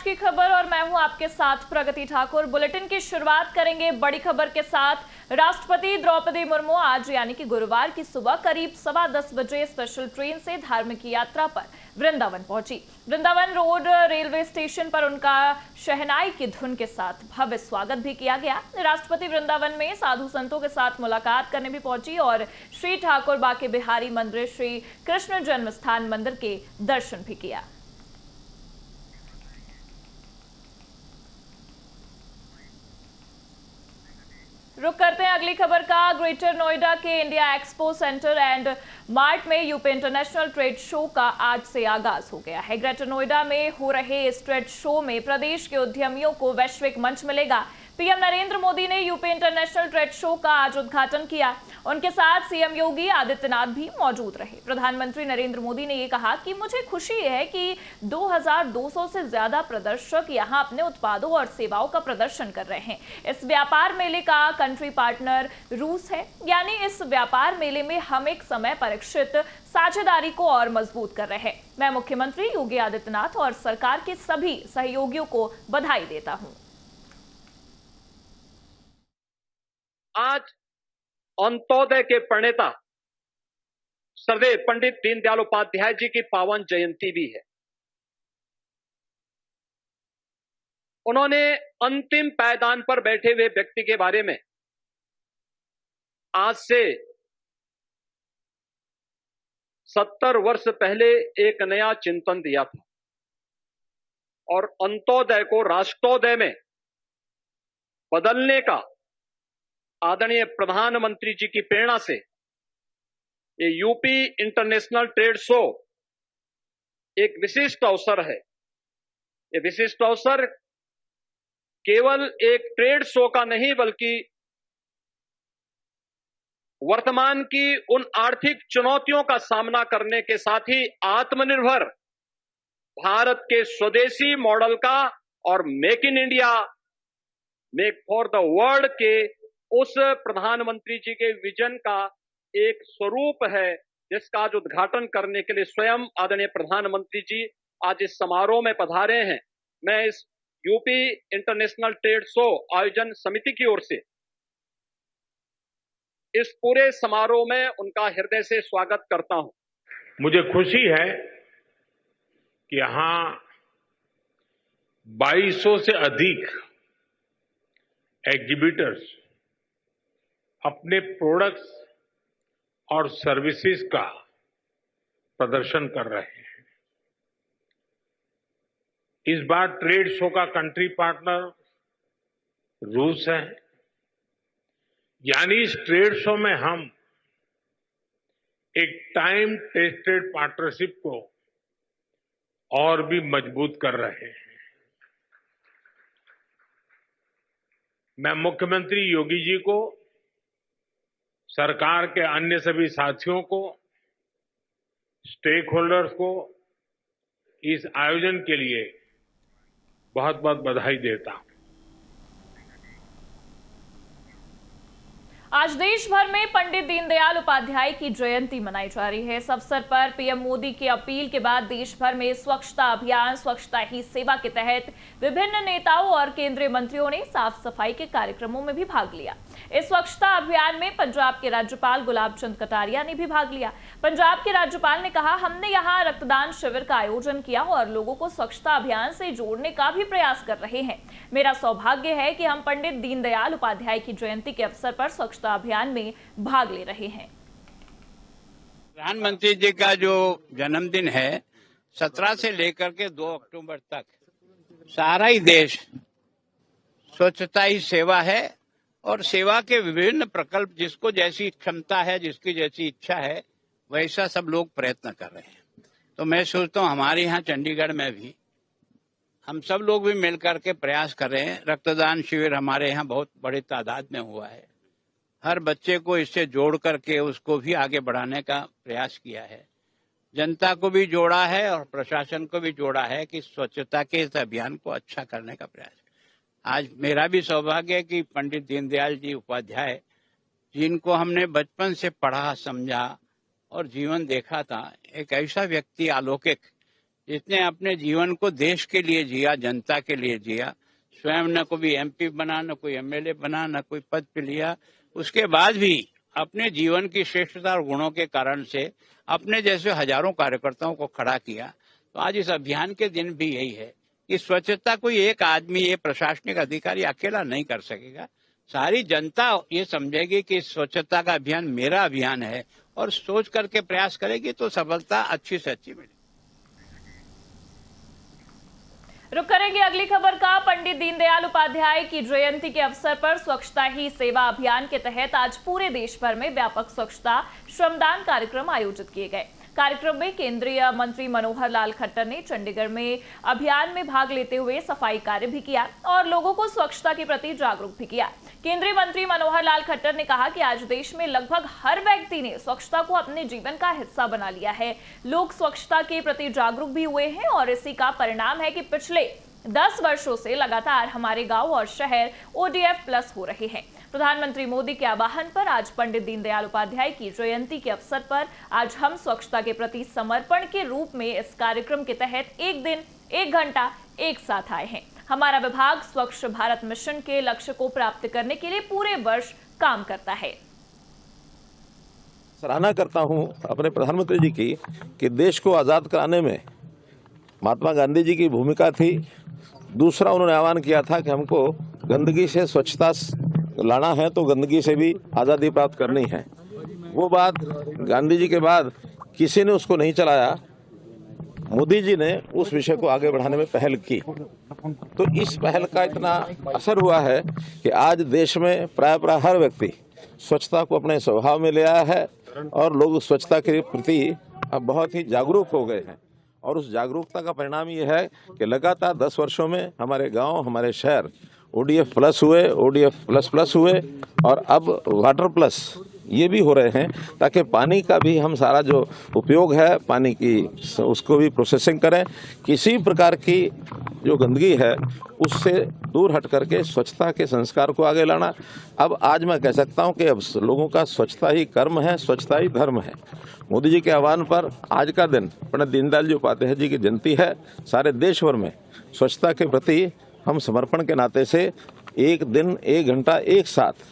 की खबर और मैं हूं आपके साथ प्रगति ठाकुर। बुलेटिन की शुरुआत करेंगे बड़ी खबर के साथ। राष्ट्रपति द्रौपदी मुर्मू आज यानी कि गुरुवार की सुबह करीब 10:15 बजे स्पेशल ट्रेन से धार्मिक यात्रा पर वृंदावन पहुंची। वृंदावन रोड रेलवे स्टेशन पर उनका शहनाई की धुन के साथ भव्य स्वागत भी किया गया। राष्ट्रपति वृंदावन में साधु संतों के साथ मुलाकात करने भी पहुंची और श्री ठाकुर बाके बिहारी मंदिर, श्री कृष्ण जन्मस्थान मंदिर के दर्शन भी किया। रुक करते हैं अगली खबर का। ग्रेटर नोएडा के India expo centre and mart में यूपी इंटरनेशनल ट्रेड शो का आज से आगाज हो गया है। ग्रेटर नोएडा में हो रहे इस ट्रेड शो में प्रदेश के उद्यमियों को वैश्विक मंच मिलेगा। पीएम नरेंद्र मोदी ने यूपी इंटरनेशनल ट्रेड शो का आज उद्घाटन किया। उनके साथ सीएम योगी आदित्यनाथ भी मौजूद रहे। प्रधानमंत्री नरेंद्र मोदी ने ये कहा कि मुझे खुशी है कि 2200 से ज्यादा प्रदर्शक यहां अपने उत्पादों और सेवाओं का प्रदर्शन कर रहे हैं। इस व्यापार मेले का कंट्री पार्टनर रूस है, यानी इस व्यापार मेले में हम एक समय परीक्षित साझेदारी को और मजबूत कर रहे हैं। मैं मुख्यमंत्री योगी आदित्यनाथ और सरकार के सभी सहयोगियों को बधाई देता हूं। आज अंत्योदय के प्रणेता सरदेव पंडित दीनदयाल उपाध्याय जी की पावन जयंती भी है। उन्होंने अंतिम पायदान पर बैठे हुए व्यक्ति के बारे में आज से 70 वर्ष पहले एक नया चिंतन दिया था और अंत्योदय को राष्ट्रोदय में बदलने का आदरणीय प्रधानमंत्री जी की प्रेरणा से ये यूपी इंटरनेशनल ट्रेड शो एक विशिष्ट अवसर है। ये विशिष्ट अवसर केवल एक ट्रेड शो का नहीं बल्कि वर्तमान की उन आर्थिक चुनौतियों का सामना करने के साथ ही आत्मनिर्भर भारत के स्वदेशी मॉडल का और make in India, make for the world के उस प्रधानमंत्री जी के विजन का एक स्वरूप है, जिसका आज उद्घाटन करने के लिए स्वयं आदरणीय प्रधानमंत्री जी आज इस समारोह में पधारे हैं। मैं इस यूपी इंटरनेशनल ट्रेड शो आयोजन समिति की ओर से इस पूरे समारोह में उनका हृदय से स्वागत करता हूं। मुझे खुशी है कि यहां 2200 से अधिक एग्जीबिटर्स अपने प्रोडक्ट्स और सर्विसेज का प्रदर्शन कर रहे हैं। इस बार ट्रेड शो का कंट्री पार्टनर रूस है, यानी इस ट्रेड शो में हम एक टाइम टेस्टेड पार्टनरशिप को और भी मजबूत कर रहे हैं। मैं मुख्यमंत्री योगी जी को, सरकार के अन्य सभी साथियों को, स्टेक होल्डर्स को इस आयोजन के लिए बहुत बहुत बधाई देता हूं। आज देश भर में पंडित दीनदयाल उपाध्याय की जयंती मनाई जा रही है। इस अवसर पर पीएम मोदी की अपील के बाद देश भर में स्वच्छता अभियान, स्वच्छता ही सेवा के तहत विभिन्न नेताओं और केंद्रीय मंत्रियों ने साफ सफाई के कार्यक्रमों में भी भाग लिया। इस स्वच्छता अभियान में पंजाब के राज्यपाल गुलाब चंद कटारिया ने भी भाग लिया। पंजाब के राज्यपाल ने कहा, हमने यहाँ रक्तदान शिविर का आयोजन किया और लोगों को स्वच्छता अभियान से जोड़ने का भी प्रयास कर रहे हैं। मेरा सौभाग्य है कि हम पंडित दीनदयाल उपाध्याय की जयंती के अवसर पर स्वच्छता अभियान में भाग ले रहे हैं। प्रधानमंत्री जी का जो जन्मदिन है 17 से लेकर के 2 अक्टूबर तक सारा ही देश स्वच्छता ही सेवा है और सेवा के विभिन्न प्रकल्प, जिसको जैसी क्षमता है, जिसकी जैसी इच्छा है, वैसा सब लोग प्रयत्न कर रहे हैं। तो मैं सोचता हूँ हमारे यहाँ चंडीगढ़ में भी हम सब लोग भी मिलकर के प्रयास कर रहे हैं। रक्तदान शिविर हमारे यहाँ बहुत बड़ी तादाद में हुआ है। हर बच्चे को इससे जोड़ करके उसको भी आगे बढ़ाने का प्रयास किया है। जनता को भी जोड़ा है और प्रशासन को भी जोड़ा है कि स्वच्छता के इस अभियान को अच्छा करने का प्रयास। आज मेरा भी सौभाग्य है कि पंडित दीनदयाल जी उपाध्याय, जिनको हमने बचपन से पढ़ा, समझा और जीवन देखा था, एक ऐसा व्यक्ति अलौकिक जिसने अपने जीवन को देश के लिए जिया, जनता के लिए जिया, स्वयं न कोई MP बना, न कोई MLA बना, न कोई पद पे लिया, उसके बाद भी अपने जीवन की श्रेष्ठता और गुणों के कारण से अपने जैसे हजारों कार्यकर्ताओं को खड़ा किया। तो आज इस अभियान के दिन भी यही है कि स्वच्छता कोई एक आदमी, एक प्रशासनिक अधिकारी अकेला नहीं कर सकेगा। सारी जनता ये समझेगी कि स्वच्छता का अभियान मेरा अभियान है और सोच करके प्रयास करेगी तो सफलता अच्छी से अच्छी मिलेगी। रुक करेंगे अगली खबर का। पंडित दीनदयाल उपाध्याय की जयंती के अवसर पर स्वच्छता ही सेवा अभियान के तहत आज पूरे देश भर में व्यापक स्वच्छता श्रमदान कार्यक्रम आयोजित किए गए। कार्यक्रम में केंद्रीय मंत्री मनोहर लाल खट्टर ने चंडीगढ़ में अभियान में भाग लेते हुए सफाई कार्य भी किया और लोगों को स्वच्छता के प्रति जागरूक भी किया। केंद्रीय मंत्री मनोहर लाल खट्टर ने कहा कि आज देश में लगभग हर व्यक्ति ने स्वच्छता को अपने जीवन का हिस्सा बना लिया है। लोग स्वच्छता के प्रति जागरूक भी हुए हैं और इसी का परिणाम है कि पिछले 10 वर्षों से लगातार हमारे गांव और शहर ODF+ हो रहे हैं। प्रधानमंत्री मोदी के आह्वान पर आज पंडित दीनदयाल उपाध्याय की जयंती के अवसर पर आज हम स्वच्छता के प्रति समर्पण के रूप में इस कार्यक्रम के तहत एक दिन 1 घंटा एक साथ आए हैं। हमारा विभाग स्वच्छ भारत मिशन के लक्ष्य को प्राप्त करने के लिए पूरे वर्ष काम करता है। सराहना करता हूं अपने प्रधानमंत्री जी की कि देश को आज़ाद कराने में महात्मा गांधी जी की भूमिका थी। दूसरा, उन्होंने आह्वान किया था कि हमको गंदगी से स्वच्छता लाना है तो गंदगी से भी आज़ादी प्राप्त करनी है। वो बात गांधी जी के बाद किसी ने उसको नहीं चलाया। मोदी जी ने उस विषय को आगे बढ़ाने में पहल की। तो इस पहल का इतना असर हुआ है कि आज देश में प्राय हर व्यक्ति स्वच्छता को अपने स्वभाव में ले आया है और लोग स्वच्छता के प्रति अब बहुत ही जागरूक हो गए हैं। और उस जागरूकता का परिणाम ये है कि लगातार 10 वर्षों में हमारे गांव, हमारे शहर ODF+ हुए, ODF++ हुए और अब वाटर+ ये भी हो रहे हैं, ताकि पानी का भी हम सारा जो उपयोग है पानी की उसको भी प्रोसेसिंग करें। किसी प्रकार की जो गंदगी है उससे दूर हट करके स्वच्छता के संस्कार को आगे लाना। अब आज मैं कह सकता हूं कि अब लोगों का स्वच्छता ही कर्म है, स्वच्छता ही धर्म है। मोदी जी के आह्वान पर आज का दिन पंडित दीनदयाल जी उपाध्याय जी की जयंती है। सारे देश भर में स्वच्छता के प्रति हम समर्पण के नाते से एक दिन 1 घंटा एक साथ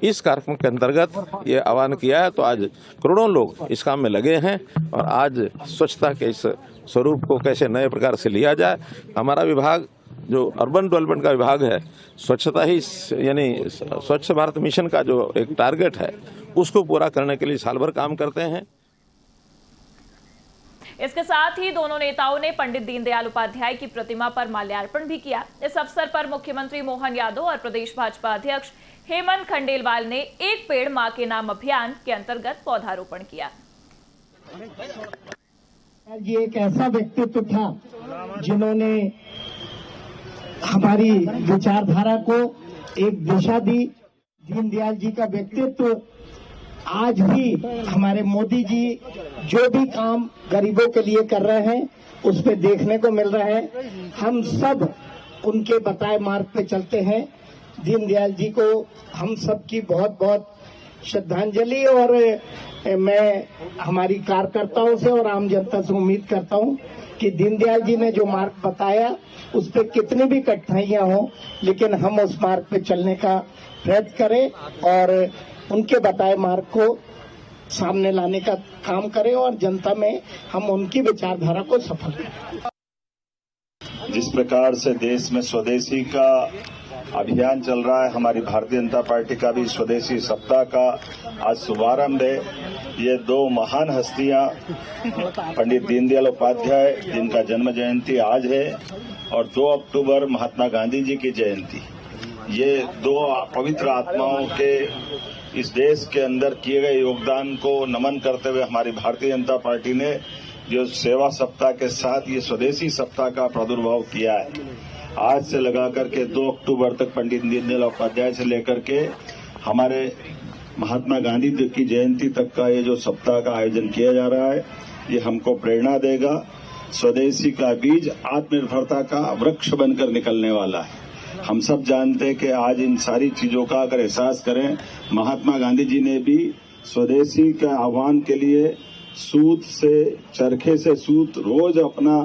इस कार्यक्रम के अंतर्गत ये आह्वान किया है। तो आज करोड़ों लोग इस काम में लगे हैं और आज स्वच्छता के इस स्वरूप को कैसे नए प्रकार से लिया जाए। हमारा विभाग जो अर्बन डेवलपमेंट का विभाग है, स्वच्छता ही यानी स्वच्छ भारत मिशन का जो एक टारगेट है उसको पूरा करने के लिए साल भर काम करते हैं। इसके साथ ही दोनों नेताओं ने पंडित दीनदयाल उपाध्याय की प्रतिमा पर माल्यार्पण भी किया। इस अवसर पर मुख्यमंत्री मोहन यादव और प्रदेश भाजपा अध्यक्ष हेमंत खंडेलवाल ने एक पेड़ मां के नाम अभियान के अंतर्गत पौधारोपण किया। ये एक ऐसा व्यक्तित्व था जिन्होंने हमारी विचारधारा को एक दिशा दी। दीनदयाल जी का व्यक्तित्व आज भी हमारे मोदी जी जो भी काम गरीबों के लिए कर रहे हैं उस पे देखने को मिल रहा है। हम सब उनके बताए मार्ग पे चलते हैं। दीनदयाल जी को हम सब की बहुत बहुत श्रद्धांजलि और मैं हमारी कार्यकर्ताओं से और आम जनता से उम्मीद करता हूं कि दीनदयाल जी ने जो मार्ग बताया उस पे कितनी भी कठिनाइयां हो लेकिन हम उस मार्ग पे चलने का प्रयत्न करें और उनके बताए मार्ग को सामने लाने का काम करें और जनता में हम उनकी विचारधारा को सफल करें। जिस प्रकार से देश में स्वदेशी का अभियान चल रहा है, हमारी भारतीय जनता पार्टी का भी स्वदेशी सप्ताह का आज शुभारंभ है। ये 2 महान हस्तियां पंडित दीनदयाल उपाध्याय जिनका जन्म जयंती आज है और 2 अक्टूबर महात्मा गांधी जी की जयंती। ये 2 पवित्र आत्माओं के इस देश के अंदर किए गए योगदान को नमन करते हुए हमारी भारतीय जनता पार्टी ने जो सेवा सप्ताह के साथ ये स्वदेशी सप्ताह का प्रादुर्भाव किया है। आज से लगा करके 2 अक्टूबर तक पंडित दीनदयाल उपाध्याय से लेकर के हमारे महात्मा गांधी जी की जयंती तक का ये जो सप्ताह का आयोजन किया जा रहा है, ये हमको प्रेरणा देगा। स्वदेशी का बीज आत्मनिर्भरता का वृक्ष बनकर निकलने वाला है। हम सब जानते हैं कि आज इन सारी चीजों का अगर एहसास करें, महात्मा गांधी जी ने भी स्वदेशी के आह्वान के लिए सूत से, चरखे से सूत रोज अपना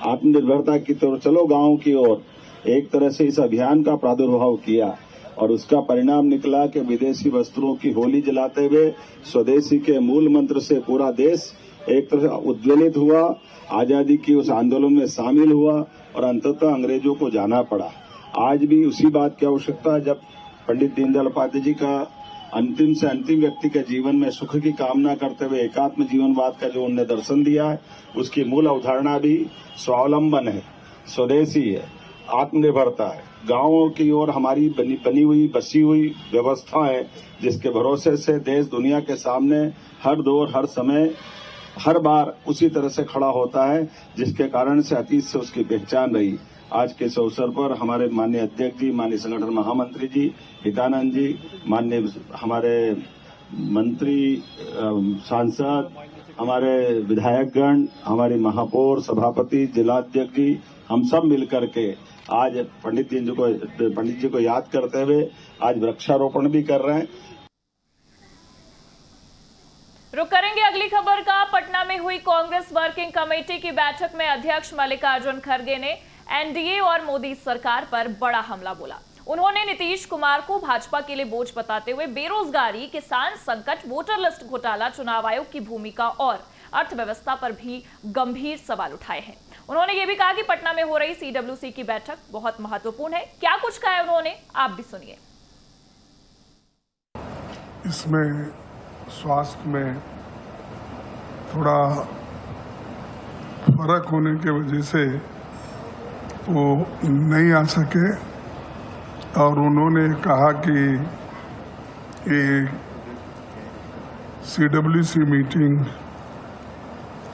आत्मनिर्भरता की तरफ चलो गांव की ओर एक तरह से इस अभियान का प्रादुर्भाव किया और उसका परिणाम निकला कि विदेशी वस्त्रों की होली जलाते हुए स्वदेशी के मूल मंत्र से पूरा देश एक तरह से उद्वेलित हुआ, आजादी की उस आंदोलन में शामिल हुआ और अंततः अंग्रेजों को जाना पड़ा। आज भी उसी बात की आवश्यकता है। जब पंडित दीनदयाल उपाध्याय जी का अंतिम से अंतिम व्यक्ति के जीवन में सुख की कामना करते हुए एकात्म जीवनवाद का जो उन्होंने दर्शन दिया है, उसकी मूल अवधारणा भी स्वावलंबन है, स्वदेशी है, आत्मनिर्भरता है। गांवों की ओर हमारी बनी हुई बसी हुई व्यवस्था है, जिसके भरोसे से देश दुनिया के सामने हर दौर हर समय हर बार उसी तरह से खड़ा होता है, जिसके कारण से अतीत से उसकी पहचान रही। आज के इस अवसर पर हमारे माननीय अध्यक्ष जी, माननीय संगठन महामंत्री जी हितानंद जी, माननीय हमारे मंत्री सांसद, हमारे विधायकगण, हमारी महापौर सभापति जिलाध्यक्ष जी, हम सब मिलकर के आज पंडित जी को याद करते हुए आज वृक्षारोपण भी कर रहे हैं। रुक करेंगे अगली खबर का। पटना में हुई कांग्रेस वर्किंग कमेटी की बैठक में अध्यक्ष मल्लिकार्जुन खड़गे ने एनडीए और मोदी सरकार पर बड़ा हमला बोला। उन्होंने नीतीश कुमार को भाजपा के लिए बोझ बताते हुए बेरोजगारी, किसान संकट, वोटर लिस्ट घोटाला, चुनाव आयोग की भूमिका और अर्थव्यवस्था पर भी गंभीर सवाल उठाए हैं। उन्होंने ये भी कहा कि पटना में हो रही सीडब्ल्यूसी की बैठक बहुत महत्वपूर्ण है। क्या कुछ कहा है उन्होंने, आप भी सुनिए। इसमें स्वास्थ्य में थोड़ा फर्क होने की वजह से वो नहीं आ सके और उन्होंने कहा कि ये सीडब्ल्यूसी मीटिंग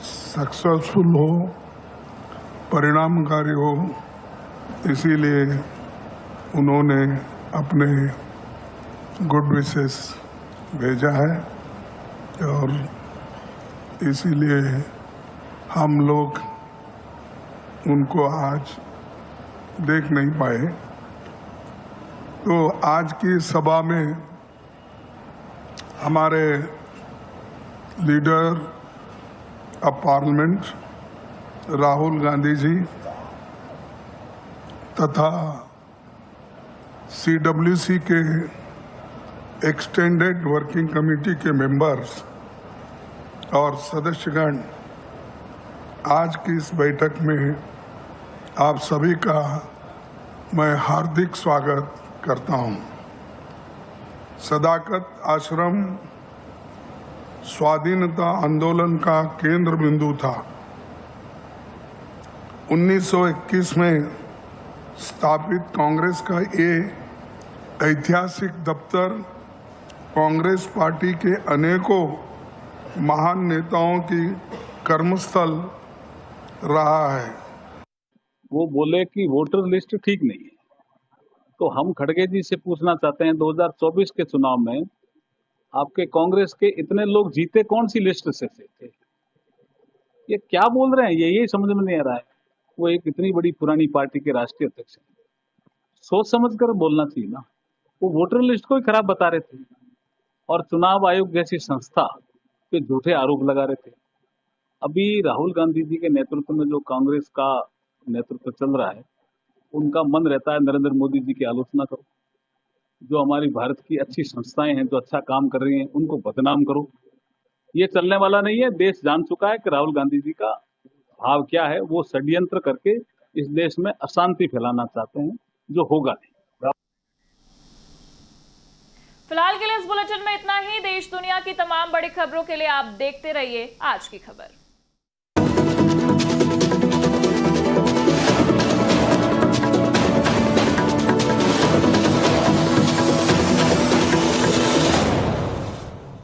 सक्सेसफुल हो, परिणामकारी हो, इसीलिए उन्होंने अपने गुड विशेस भेजा है और इसीलिए हम लोग उनको आज देख नहीं पाए। तो आज की सभा में हमारे leader of parliament Rahul Gandhi ji तथा सीडब्ल्यूसी के एक्सटेंडेड वर्किंग कमेटी के मेंबर्स और सदस्यगण आज की इस बैठक में आप सभी का मैं हार्दिक स्वागत करता हूं। सदाकत आश्रम स्वाधीनता आंदोलन का केंद्र बिंदु था। 1921 में स्थापित कांग्रेस का ये ऐतिहासिक दफ्तर कांग्रेस पार्टी के अनेकों महान नेताओं की कर्मस्थल रहा है। वो बोले कि वोटर लिस्ट ठीक नहीं है, तो हम खड़गे जी से पूछना चाहते हैं 2024 के चुनाव में आपके कांग्रेस के इतने लोग जीते कौन सी लिस्ट से थे? ये क्या बोल रहे हैं, यही समझ में नहीं आ रहा है। वो एक इतनी बड़ी पुरानी पार्टी के राष्ट्रीय अध्यक्ष हैं, सोच समझ कर बोलना चाहिए ना। वो वोटर लिस्ट को ही खराब बता रहे थे और चुनाव आयोग जैसी संस्था पे झूठे आरोप लगा रहे थे। अभी राहुल गांधी जी के नेतृत्व में जो कांग्रेस का नेतृत्व चल रहा है, उनका मन रहता है नरेंद्र मोदी जी की आलोचना करो, जो हमारी भारत की अच्छी संस्थाएं हैं, जो अच्छा काम कर रही हैं, उनको बदनाम करो। ये चलने वाला नहीं है। देश जान चुका है कि राहुल गांधी जी का भाव क्या है। वो षड्यंत्र करके इस देश में अशांति फैलाना चाहते हैं, जो होगा नहीं। फिलहाल के लिए इस बुलेटिन में इतना ही। देश दुनिया की तमाम बड़ी खबरों के लिए आप देखते रहिए आज की खबर।